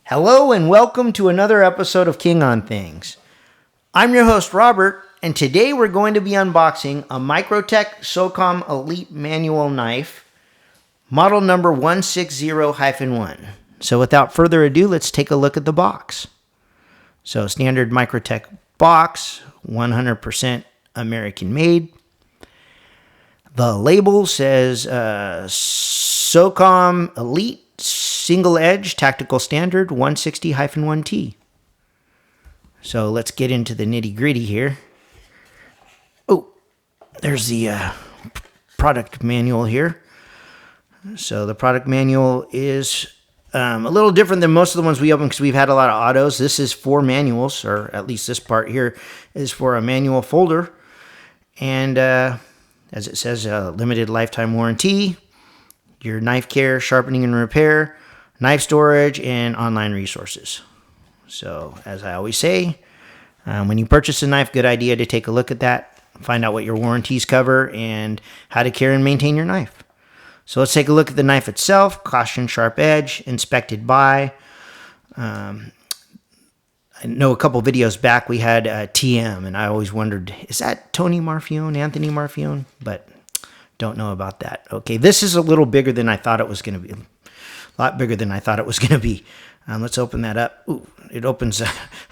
Hello and welcome to another episode of King on Things. I'm your host Robert, and today we're going to be unboxing a Microtech Socom Elite manual knife, model number 160-1. So without further ado, let's take a look at the box. So standard Microtech box, 100% American made. The label says Socom Elite Single Edge Tactical Standard 160-1T. So let's get into the nitty gritty here. Oh, there's the product manual here. So the product manual is a little different than most of the ones we open because we've had a lot of autos. This is for manuals, or at least this part here is for a manual folder. And as it says, limited lifetime warranty, your knife care, sharpening and repair, knife storage, and online resources. So as I always say, when you purchase a knife, good idea to take a look at that, find out what your warranties cover, and how to care and maintain your knife. So let's take a look at the knife itself. Caution sharp edge, inspected by. I know a couple videos back we had TM, and I always wondered, is that Tony Marfione, Anthony Marfione? But don't know about that. Okay, this is a little bigger than I thought it was going to be. A lot bigger than I thought it was going to be. Let's open that up. Ooh, it opens.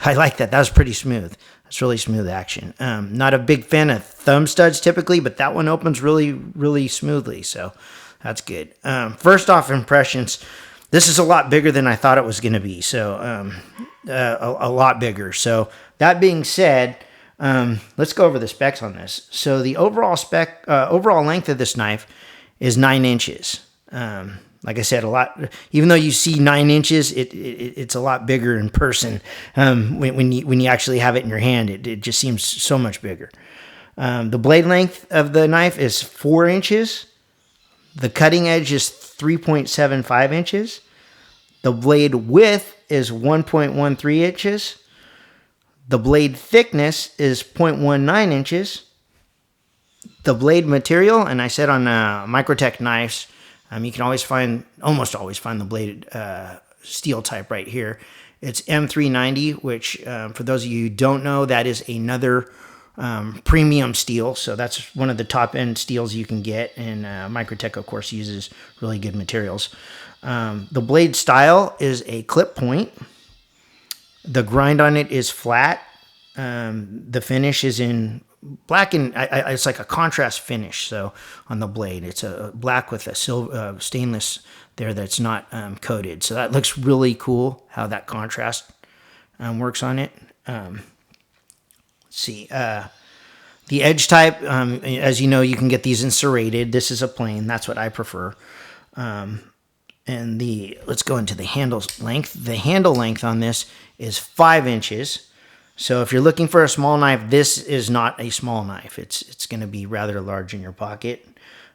I like that. That was pretty smooth. That's really smooth action. Not a big fan of thumb studs typically, but that one opens really, really smoothly. So that's good. First off, impressions. This is a lot bigger than I thought it was going to be. So a lot bigger. So that being said, let's go over the specs on this. So the overall length of this knife is 9 inches. Like I said, a lot. Even though you see 9 inches, it's a lot bigger in person. When you actually have it in your hand, it just seems so much bigger. The blade length of the knife is 4 inches. The cutting edge is 3.75 inches. The blade width is 1.13 inches. The blade thickness is 0.19 inches. The blade material, and I said on Microtech knives, you can almost always find the blade steel type right here. It's M390, which for those of you who don't know, that is another premium steel. So that's one of the top end steels you can get. And Microtech, of course, uses really good materials. The blade style is a clip point. The grind on it is flat. The finish is in black, and it's like a contrast finish. So on the blade, it's a black with a silver stainless there that's not coated. So that looks really cool how that contrast works on it. Let's see. The edge type, as you know, you can get these in serrated. This is a plain. That's what I prefer. And let's go into the handle length. The handle length on this is 5 inches. So if you're looking for a small knife, this is not a small knife. It's going to be rather large in your pocket.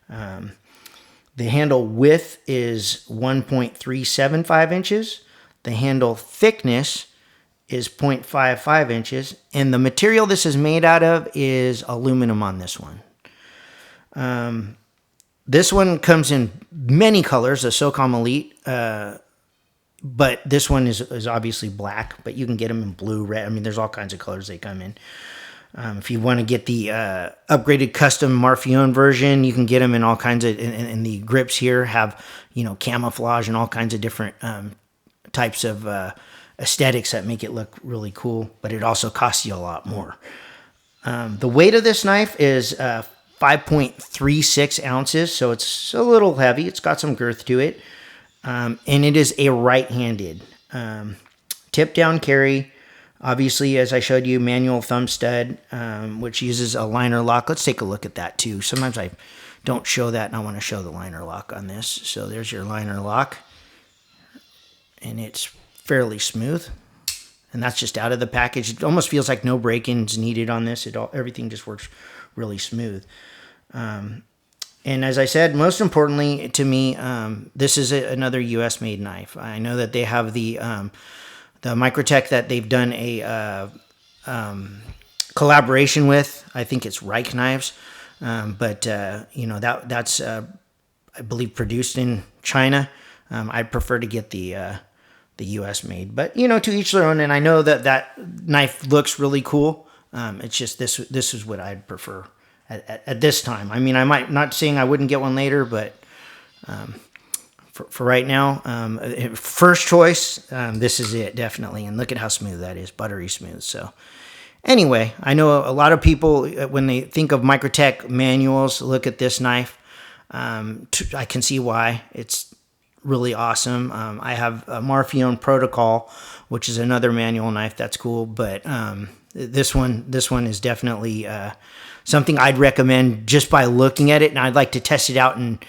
The handle width is 1.375 inches. The handle thickness is 0.55 inches. And the material this is made out of is aluminum on this one. This one comes in many colors, the Socom Elite, but this one is obviously black, but you can get them in blue, red. I mean, there's all kinds of colors they come in. If you want to get the upgraded custom Marfione version, you can get them in all kinds of, and the grips here have, camouflage and all kinds of different types of aesthetics that make it look really cool, but it also costs you a lot more. The weight of this knife is 5.36 ounces, so it's a little heavy. It's got some girth to it, and it is a right-handed tip-down carry. Obviously, as I showed you, manual thumb stud, which uses a liner lock. Let's take a look at that too. Sometimes I don't show that, and I want to show the liner lock on this. So there's your liner lock, and it's fairly smooth. And that's just out of the package. It almost feels like no break-ins needed on this. Everything just works really smooth. And as I said, most importantly to me, this is another U.S.-made knife. I know that they have the Microtech that they've done a collaboration with. I think it's Reich Knives, but that's I believe produced in China. I prefer to get the the U.S. made. But you know, to each their own. And I know that that knife looks really cool. It's just this is what I'd prefer at this time. I mean, I might not saying I wouldn't get one later, but for right now, first choice, this is it definitely. And look at how smooth that is, buttery smooth. So anyway, I know a lot of people when they think of Microtech manuals, look at this knife. I can see why it's really awesome. I have a Marfione Protocol, which is another manual knife that's cool, but this one is definitely something I'd recommend just by looking at it, and I'd like to test it out and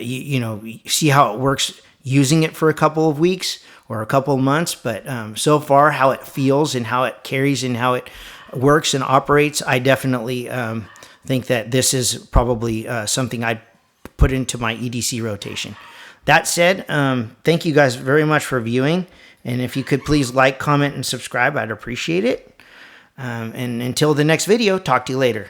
you know, see how it works using it for a couple of weeks or a couple of months. But so far, how it feels and how it carries and how it works and operates, I definitely think that this is probably something I'd put into my EDC rotation. That said, thank you guys very much for viewing. And if you could please like, comment, and subscribe, I'd appreciate it. And until the next video, talk to you later.